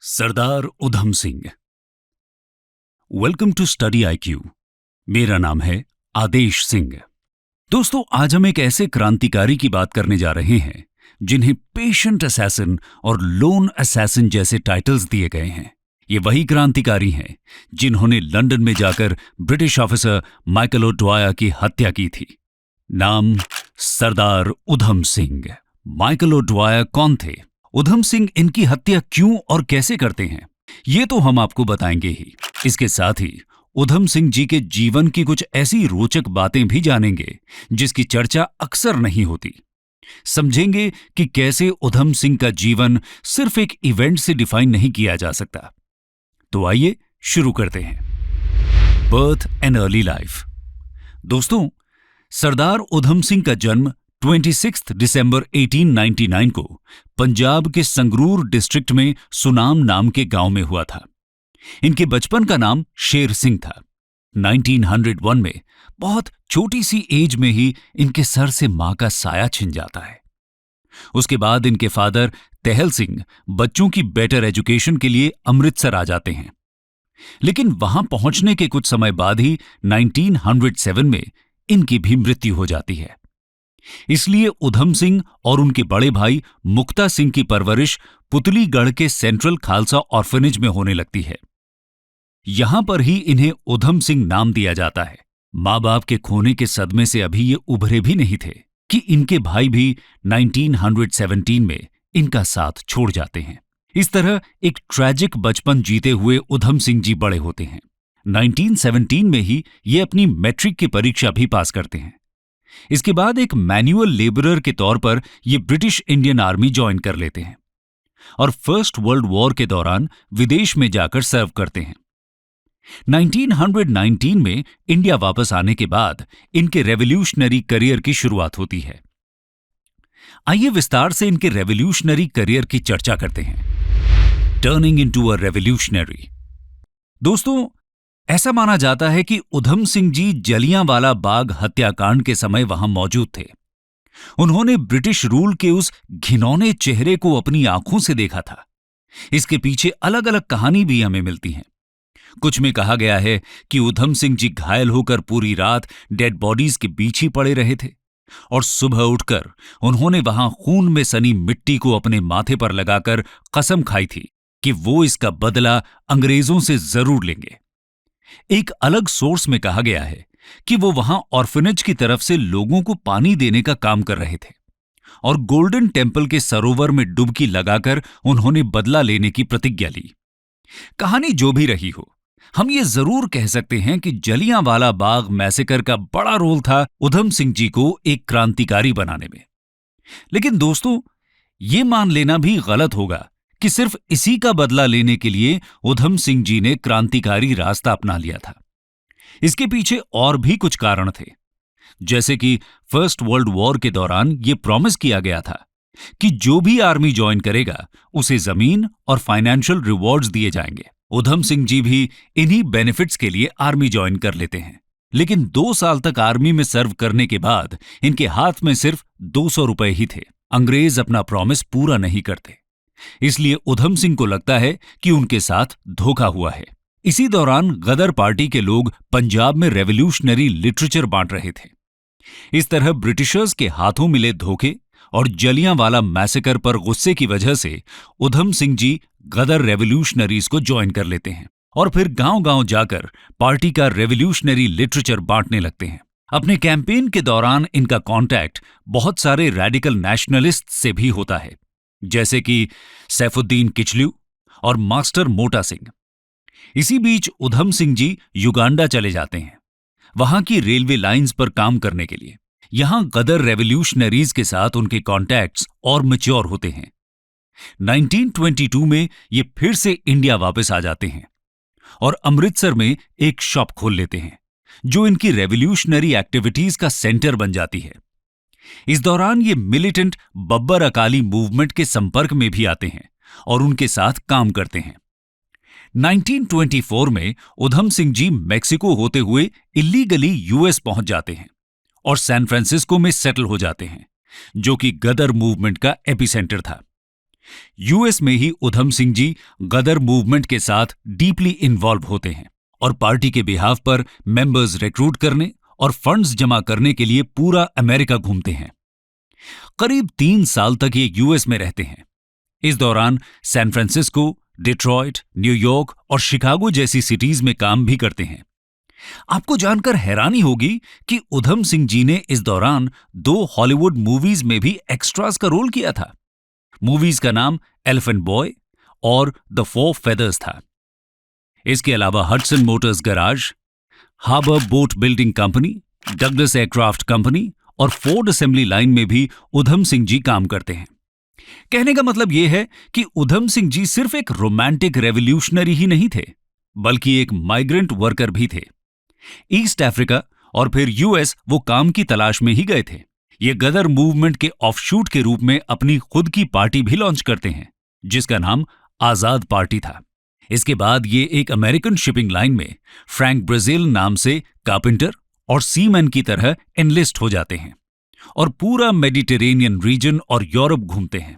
Sardar Udham Singh. Welcome to study IQ। मेरा नाम है आदेश सिंह। दोस्तों, आज हम एक ऐसे क्रांतिकारी की बात करने जा रहे हैं जिन्हें पेशेंट असैसिन और लोन असैसिन जैसे टाइटल्स दिए गए हैं। ये वही क्रांतिकारी हैं जिन्होंने लंदन में जाकर ब्रिटिश ऑफिसर माइकल ओडवायर की हत्या की थी। नाम सरदार उधम सिंह। माइकल ओडवायर कौन थे? उधम सिंह इनकी हत्या क्यों और कैसे करते हैं, ये तो हम आपको बताएंगे ही। इसके साथ ही उधम सिंह जी के जीवन की कुछ ऐसी रोचक बातें भी जानेंगे जिसकी चर्चा अक्सर नहीं होती। समझेंगे कि कैसे उधम सिंह का जीवन सिर्फ एक इवेंट से डिफाइन नहीं किया जा सकता। तो आइए शुरू करते हैं। Birth and early life. दोस्तों, सरदार उधम सिंह का जन्म 26 दिसंबर 1899 को पंजाब के संगरूर डिस्ट्रिक्ट में सुनाम नाम के गांव में हुआ था। इनके बचपन का नाम शेर सिंह था। 1901 में बहुत छोटी सी एज में ही इनके सर से मां का साया छिन जाता है। उसके बाद इनके फादर तेहल सिंह बच्चों की बेटर एजुकेशन के लिए अमृतसर आ जाते हैं, लेकिन वहां पहुंचने के कुछ समय बाद ही 1907 में इनकी भी मृत्यु हो जाती है। इसलिए उधम सिंह और उनके बड़े भाई मुक्ता सिंह की परवरिश पुतलीगढ़ के सेंट्रल खालसा ऑर्फनेज में होने लगती है। यहां पर ही इन्हें उधम सिंह नाम दिया जाता है। मां बाप के खोने के सदमे से अभी ये उभरे भी नहीं थे कि इनके भाई भी 1917 में इनका साथ छोड़ जाते हैं। इस तरह एक ट्रैजिक बचपन जीते हुए उधम सिंह जी बड़े होते हैं। 1917 में ही ये अपनी मैट्रिक की परीक्षा भी पास करते हैं। इसके बाद एक मैनुअल लेबरर के तौर पर ये ब्रिटिश इंडियन आर्मी ज्वाइन कर लेते हैं और फर्स्ट वर्ल्ड वॉर के दौरान विदेश में जाकर सर्व करते हैं। 1919 में इंडिया वापस आने के बाद इनके रेवोल्यूशनरी करियर की शुरुआत होती है। आइए विस्तार से इनके रेवोल्यूशनरी करियर की चर्चा करते हैं। Turning into a revolutionary. दोस्तों, ऐसा माना जाता है कि उधम सिंह जी जलियांवाला बाग हत्याकांड के समय वहां मौजूद थे। उन्होंने ब्रिटिश रूल के उस घिनौने चेहरे को अपनी आंखों से देखा था। इसके पीछे अलग अलग कहानी भी हमें मिलती हैं। कुछ में कहा गया है कि उधम सिंह जी घायल होकर पूरी रात डेड बॉडीज के बीच ही पड़े रहे थे और सुबह उठकर उन्होंने वहां खून में सनी मिट्टी को अपने माथे पर लगाकर कसम खाई थी कि वो इसका बदला अंग्रेजों से जरूर लेंगे। एक अलग सोर्स में कहा गया है कि वो वहां ऑर्फनेज की तरफ से लोगों को पानी देने का काम कर रहे थे और गोल्डन टेम्पल के सरोवर में डुबकी लगाकर उन्होंने बदला लेने की प्रतिज्ञा ली। कहानी जो भी रही हो, हम ये जरूर कह सकते हैं कि जलियांवाला बाग मैसेकर का बड़ा रोल था उधम सिंह जी को एक क्रांतिकारी बनाने में। लेकिन दोस्तों, ये मान लेना भी गलत होगा कि सिर्फ इसी का बदला लेने के लिए उधम सिंह जी ने क्रांतिकारी रास्ता अपना लिया था। इसके पीछे और भी कुछ कारण थे, जैसे कि फर्स्ट वर्ल्ड वॉर के दौरान यह प्रॉमिस किया गया था कि जो भी आर्मी ज्वाइन करेगा उसे जमीन और फाइनेंशियल रिवॉर्ड्स दिए जाएंगे। उधम सिंह जी भी इन्हीं बेनिफिट्स के लिए आर्मी ज्वाइन कर लेते हैं, लेकिन 2 साल तक आर्मी में सर्व करने के बाद इनके हाथ में सिर्फ 200 रुपए ही थे। अंग्रेज अपना प्रॉमिस पूरा नहीं करते, इसलिए उधम सिंह को लगता है कि उनके साथ धोखा हुआ है। इसी दौरान गदर पार्टी के लोग पंजाब में रेवोल्यूशनरी लिटरेचर बांट रहे थे। इस तरह ब्रिटिशर्स के हाथों मिले धोखे और जलियांवाला मैसेकर पर गुस्से की वजह से उधम सिंह जी गदर रेवोल्यूशनरीज को ज्वाइन कर लेते हैं और फिर गांव-गांव जाकर पार्टी का रेवोल्यूशनरी लिटरेचर बांटने लगते हैं। अपने कैंपेन के दौरान इनका कांटेक्ट बहुत सारे रेडिकल नेशनलिस्ट से भी होता है, जैसे कि सैफुद्दीन किचलू और मास्टर मोटा सिंह। इसी बीच उधम सिंह जी युगांडा चले जाते हैं, वहां की रेलवे लाइंस पर काम करने के लिए। यहां गदर रेवोल्यूशनरीज के साथ उनके कॉन्टैक्ट्स और मैच्योर होते हैं। 1922 में ये फिर से इंडिया वापस आ जाते हैं और अमृतसर में एक शॉप खोल लेते हैं, जो इनकी रेवोल्यूशनरी एक्टिविटीज का सेंटर बन जाती है। इस दौरान ये मिलिटेंट बब्बर अकाली मूवमेंट के संपर्क में भी आते हैं और उनके साथ काम करते हैं। 1924 में उधम सिंह जी मेक्सिको होते हुए इल्लीगली यूएस पहुंच जाते हैं और सैन फ्रांसिस्को में सेटल हो जाते हैं, जो कि गदर मूवमेंट का एपिसेंटर था। यूएस में ही उधम सिंह जी गदर मूवमेंट के साथ डीपली इन्वॉल्व होते हैं और पार्टी के बिहाफ पर मेंबर्स रिक्रूट करने और फंड्स जमा करने के लिए पूरा अमेरिका घूमते हैं। करीब 3 साल तक ये यूएस में रहते हैं। इस दौरान सैन फ्रांसिस्को, डिट्रॉयट, न्यूयॉर्क और शिकागो जैसी सिटीज में काम भी करते हैं। आपको जानकर हैरानी होगी कि उधम सिंह जी ने इस दौरान 2 हॉलीवुड मूवीज में भी एक्स्ट्रास का रोल किया था। मूवीज का नाम एलिफेंट बॉय और द 4 फेदर्स था। इसके अलावा Hudson Motors garage, harbour boat building company, Douglas aircraft company और फोर्ड असेंबली लाइन में भी उधम सिंह जी काम करते हैं। कहने का मतलब यह है कि उधम सिंह जी सिर्फ एक रोमांटिक रेवोल्यूशनरी ही नहीं थे, बल्कि एक माइग्रेंट वर्कर भी थे। ईस्ट अफ्रीका और फिर यूएस वो काम की तलाश में ही गए थे। ये गदर मूवमेंट के ऑफशूट के रूप में अपनी खुद की पार्टी भी लॉन्च करते हैं, जिसका नाम आजाद पार्टी था। इसके बाद ये एक अमेरिकन शिपिंग लाइन में फ्रैंक ब्राजील नाम से कारपेंटर और सीमैन की तरह एनलिस्ट हो जाते हैं और पूरा मेडिटेरेनियन रीजन और यूरोप घूमते हैं।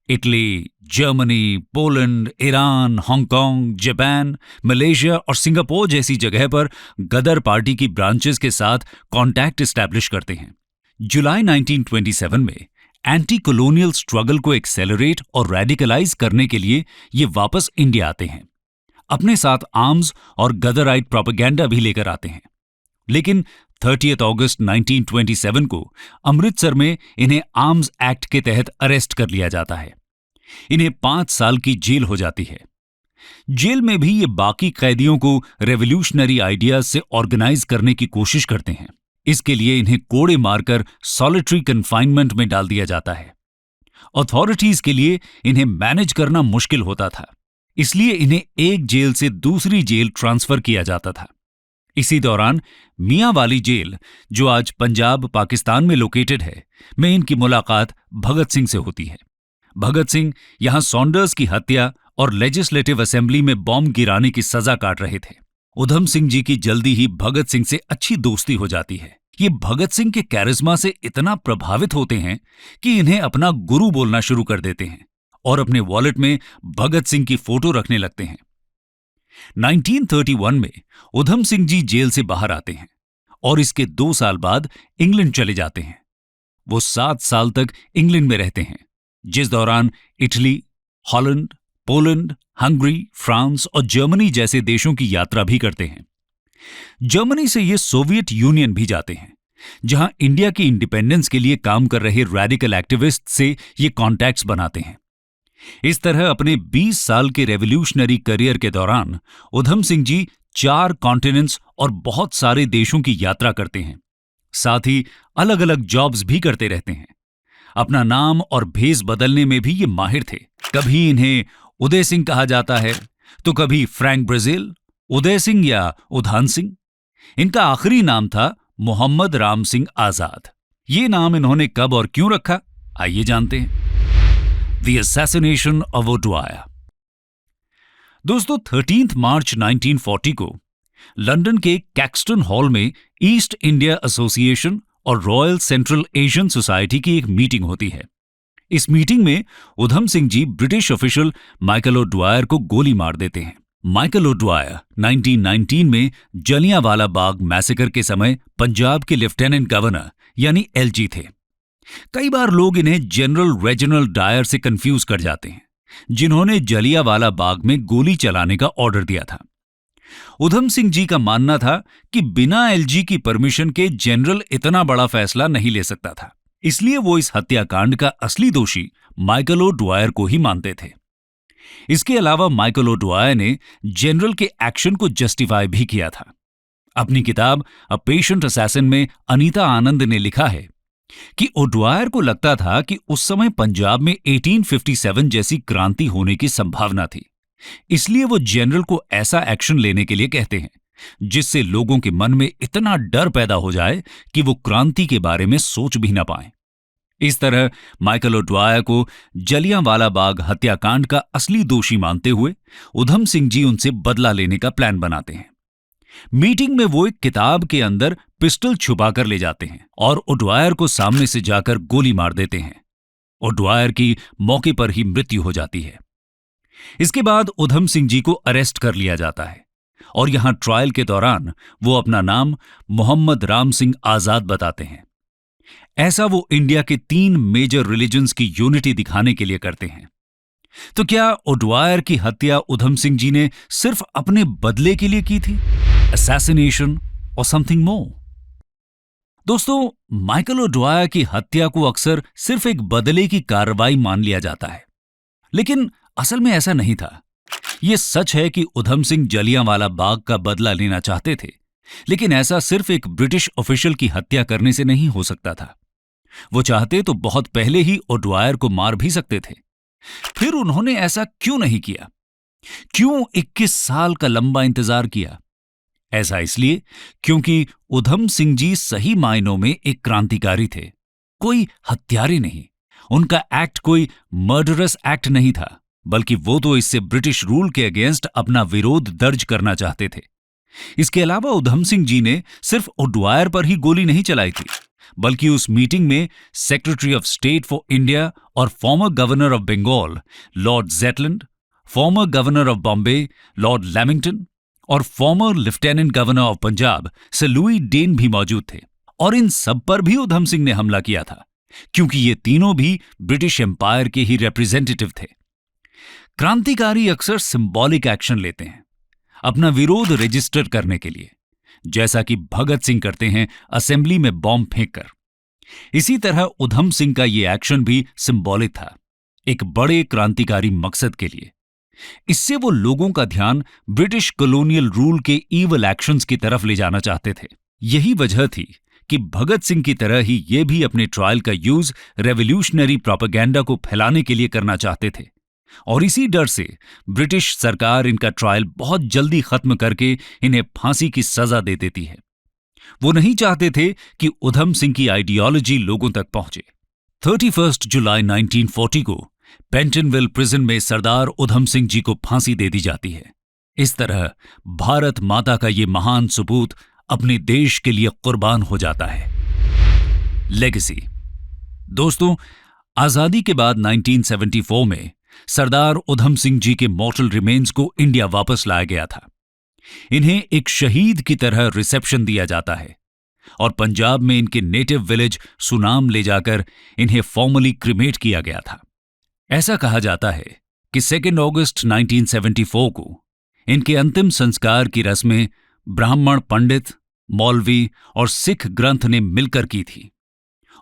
Italy, Germany, Poland, Iran, Hong Kong, Japan, Malaysia और सिंगापुर जैसी जगह पर गदर पार्टी की ब्रांचेस के साथ कॉन्टैक्ट एस्टैब्लिश करते हैं। जुलाई 1927 में एंटी कॉलोनियल स्ट्रगल को एक्सेलरेट और रेडिकलाइज करने के लिए ये वापस इंडिया आते हैं। अपने साथ आर्म्स और गदराइट प्रोपेगेंडा भी लेकर आते हैं। लेकिन 30 अगस्त 1927 को अमृतसर में इन्हें आर्म्स एक्ट के तहत अरेस्ट कर लिया जाता है। इन्हें 5 साल की जेल हो जाती है। जेल में भी ये बाकी कैदियों को रेवोल्यूशनरी आइडियाज से ऑर्गेनाइज करने की कोशिश करते हैं। इसके लिए इन्हें कोड़े मारकर सॉलिटरी कन्फाइनमेंट में डाल दिया जाता है। अथॉरिटीज के लिए इन्हें मैनेज करना मुश्किल होता था, इसलिए इन्हें एक जेल से दूसरी जेल ट्रांसफर किया जाता था। इसी दौरान मियां वाली जेल, जो आज पंजाब, पाकिस्तान में लोकेटेड है, में इनकी मुलाकात भगत सिंह से होती है। भगत सिंह यहां सॉन्डर्स की हत्या और लेजिस्लेटिव असेंबली में बॉम्ब गिराने की सजा काट रहे थे। उधम सिंह जी की जल्दी ही भगत सिंह से अच्छी दोस्ती हो जाती है। ये भगत सिंह के कैरिश्मा से इतना प्रभावित होते हैं कि इन्हें अपना गुरु बोलना शुरू कर देते हैं और अपने वॉलेट में भगत सिंह की फोटो रखने लगते हैं। 1931 में उधम सिंह जी जेल से बाहर आते हैं और इसके 2 साल बाद इंग्लैंड चले जाते हैं। वो 7 साल तक इंग्लैंड में रहते हैं, जिस दौरान Italy, Holland, Poland, Hungary, France और जर्मनी जैसे देशों की यात्रा भी करते हैं। जर्मनी से ये सोवियत यूनियन भी जाते हैं, जहां इंडिया की इंडिपेंडेंस के लिए काम कर रहे रेडिकल एक्टिविस्ट से ये कॉन्टैक्ट्स बनाते हैं। इस तरह अपने 20 साल के रेवोल्यूशनरी करियर के दौरान उधम सिंह जी 4 कॉन्टिनेंट्स और बहुत सारे देशों की यात्रा करते हैं। साथ ही अलग अलग जॉब्स भी करते रहते हैं। अपना नाम और भेष बदलने में भी ये माहिर थे। कभी इन्हें उदय सिंह कहा जाता है, तो कभी फ्रैंक ब्राजील, उदय सिंह या उधान सिंह। इनका आखिरी नाम था मोहम्मद राम सिंह आजाद। ये नाम इन्होंने कब और क्यों रखा, आइए जानते हैं। The Assassination of O'Dwyer। दोस्तों, 13 मार्च 1940 को लंदन के कैक्सटन हॉल में ईस्ट इंडिया एसोसिएशन और रॉयल सेंट्रल एशियन सोसाइटी की एक मीटिंग होती है। इस मीटिंग में Udham Singh ji British official Michael ओड्वायर को गोली मार देते हैं। माइकल ओड्वायर 1919 में जलियांवाला बाग मैसेकर के समय पंजाब के लेफ्टिनेंट गवर्नर यानी एलजी थे। कई बार लोग इन्हें जनरल रेजिनाल्ड डायर से कंफ्यूज कर जाते हैं, जिन्होंने जलियांवाला बाग में गोली चलाने का ऑर्डर दिया था। उधम सिंह जी का मानना था कि बिना एलजी की परमिशन के जनरल इतना बड़ा फैसला नहीं ले सकता था, इसलिए वो इस हत्याकांड का असली दोषी माइकल ओड्वायर को ही मानते थे। इसके अलावा माइकल ओड्वायर ने जनरल के एक्शन को जस्टिफाई भी किया था। अपनी किताब अ पेशेंट असैसिन में अनीता आनंद ने लिखा है कि ओड्वायर को लगता था कि उस समय पंजाब में 1857 जैसी क्रांति होने की संभावना थी, इसलिए वो जनरल को ऐसा एक्शन लेने के लिए कहते हैं जिससे लोगों के मन में इतना डर पैदा हो जाए कि वो क्रांति के बारे में सोच भी न पाएं। इस तरह माइकल ओड्वायर को जलियांवाला बाग हत्याकांड का असली दोषी मानते हुए उधम सिंह जी उनसे बदला लेने का प्लान बनाते हैं। मीटिंग में वो एक किताब के अंदर पिस्टल छुपाकर ले जाते हैं और ओड्वायर को सामने से जाकर गोली मार देते हैं। ओडवायर की मौके पर ही मृत्यु हो जाती है। इसके बाद उधम सिंह जी को अरेस्ट कर लिया जाता है और यहां ट्रायल के दौरान वो अपना नाम मोहम्मद राम सिंह आजाद बताते हैं। ऐसा वो इंडिया के 3 मेजर रिलीजन्स की यूनिटी दिखाने के लिए करते हैं। तो क्या ओडवायर की हत्या उधम सिंह जी ने सिर्फ अपने बदले के लिए की थी? असैसिनेशन और समथिंग मोर? दोस्तों, माइकल ओडवायर की हत्या को अक्सर सिर्फ एक बदले की कार्रवाई मान लिया जाता है, लेकिन असल में ऐसा नहीं था। यह सच है कि उधम सिंह जलियांवाला बाग का बदला लेना चाहते थे, लेकिन ऐसा सिर्फ एक ब्रिटिश ऑफिशियल की हत्या करने से नहीं हो सकता था। वो चाहते तो बहुत पहले ही ओडवायर को मार भी सकते थे। फिर उन्होंने ऐसा क्यों नहीं किया? क्यों 21 साल का लंबा इंतजार किया? ऐसा इसलिए क्योंकि उधम सिंह जी सही मायनों में एक क्रांतिकारी थे, कोई हत्यारे नहीं। उनका एक्ट कोई मर्डरस एक्ट नहीं था, बल्कि वो तो इससे ब्रिटिश रूल के अगेंस्ट अपना विरोध दर्ज करना चाहते थे। इसके अलावा उधम सिंह जी ने सिर्फ ओडवायर पर ही गोली नहीं चलाई थी, बल्कि उस मीटिंग में secretary of state for India और former governor of Bengal lord Zetland, former governor of Bombay lord Lamington और former lieutenant governor of Punjab sir Louis Dane भी मौजूद थे। और इन सब पर भी उधम सिंह ने हमला किया था, क्योंकि ये तीनों भी ब्रिटिश एम्पायर के ही रिप्रेजेंटेटिव थे। क्रांतिकारी अक्सर सिंबॉलिक एक्शन लेते हैं अपना विरोध रजिस्टर करने के लिए, जैसा कि भगत सिंह करते हैं असेंबली में बॉम्ब फेंककर। इसी तरह उधम सिंह का यह एक्शन भी सिंबॉलिक था, एक बड़े क्रांतिकारी मकसद के लिए। इससे वो लोगों का ध्यान ब्रिटिश कॉलोनियल रूल के ईवल एक्शंस की तरफ ले जाना चाहते थे। यही वजह थी कि भगत सिंह की तरह ही ये भी अपने ट्रायल का यूज रेवोल्यूशनरी प्रोपेगेंडा को फैलाने के लिए करना चाहते थे, और इसी डर से ब्रिटिश सरकार इनका ट्रायल बहुत जल्दी खत्म करके इन्हें फांसी की सजा दे देती है। वो नहीं चाहते थे कि उधम सिंह की आइडियोलॉजी लोगों तक पहुंचे। 31 जुलाई 1940 को पेंटनविल प्रिजन में सरदार उधम सिंह जी को फांसी दे दी जाती है। इस तरह भारत माता का ये महान सपूत अपने देश के लिए कुर्बान हो जाता है। लेगेसी। दोस्तों, आजादी के बाद 1974 में सरदार उधम सिंह जी के मॉर्टल रिमेन्स को इंडिया वापस लाया गया था। इन्हें एक शहीद की तरह रिसेप्शन दिया जाता है और पंजाब में इनके नेटिव विलेज सुनाम ले जाकर इन्हें फॉर्मली क्रिमेट किया गया था। ऐसा कहा जाता है कि 2 अगस्त 1974 को इनके अंतिम संस्कार की रस्में ब्राह्मण पंडित, मौलवी और सिख ग्रंथ ने मिलकर की थी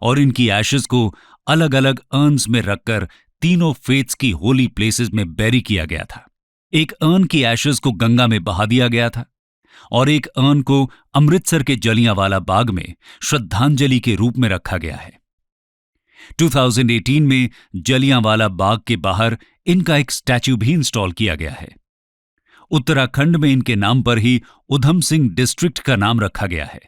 और इनकी एशेज को अलग अलग अर्न्स में रखकर तीनों फेथ्स की होली प्लेसेस में बैरी किया गया था। एक अर्न की एशेज को गंगा में बहा दिया गया था और एक अर्न को अमृतसर के जलियांवाला बाग में श्रद्धांजलि के रूप में रखा गया है। 2018 में जलियांवाला बाग के बाहर इनका एक स्टैच्यू भी इंस्टॉल किया गया है। उत्तराखंड में इनके नाम पर ही उधम सिंह डिस्ट्रिक्ट का नाम रखा गया है।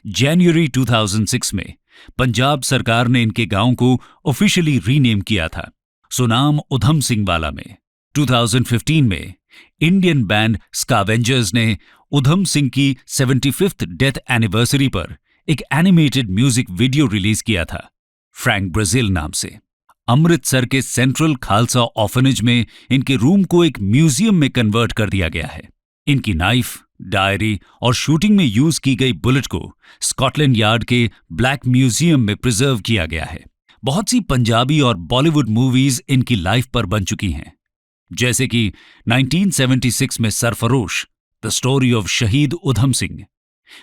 जनवरी 2006 में पंजाब सरकार ने इनके गांव को ऑफिशियली रीनेम किया था, सुनाम उधम सिंह वाला में। 2015 में इंडियन बैंड स्कैवेंजर्स ने उधम सिंह की 75th डेथ एनिवर्सरी पर एक एनिमेटेड म्यूजिक वीडियो रिलीज किया था, फ्रैंक ब्राजील नाम से। अमृतसर के सेंट्रल खालसा ऑर्फनेज में इनके रूम को एक म्यूजियम में कन्वर्ट कर दिया गया है। इनकी नाइफ, डायरी और शूटिंग में यूज की गई बुलेट को स्कॉटलैंड यार्ड के ब्लैक म्यूजियम में प्रिजर्व किया गया है। बहुत सी पंजाबी और बॉलीवुड मूवीज इनकी लाइफ पर बन चुकी हैं, जैसे कि 1976 में सरफरोश, द स्टोरी ऑफ शहीद उधम सिंह,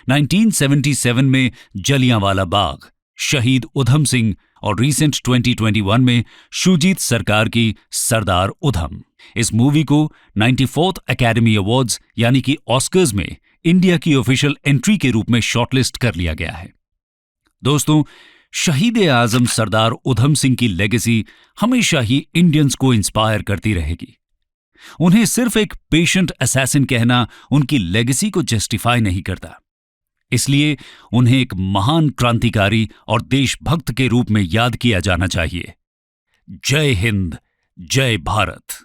1977 में जलियांवाला बाग, शहीद उधम सिंह और रीसेंट 2021 में शुजीत सरकार की सरदार उधम। इस मूवी को 94th एकेडमी अवार्ड्स यानी कि ऑस्कर्स में इंडिया की ऑफिशियल एंट्री के रूप में शॉर्टलिस्ट कर लिया गया है। दोस्तों, शहीद आजम सरदार उधम सिंह की लेगेसी हमेशा ही इंडियंस को इंस्पायर करती रहेगी। उन्हें सिर्फ एक पेशेंट असैसिन कहना उनकी लेगेसी को जस्टिफाई नहीं करता, इसलिए उन्हें एक महान क्रांतिकारी और देशभक्त के रूप में याद किया जाना चाहिए। जय हिंद, जय भारत।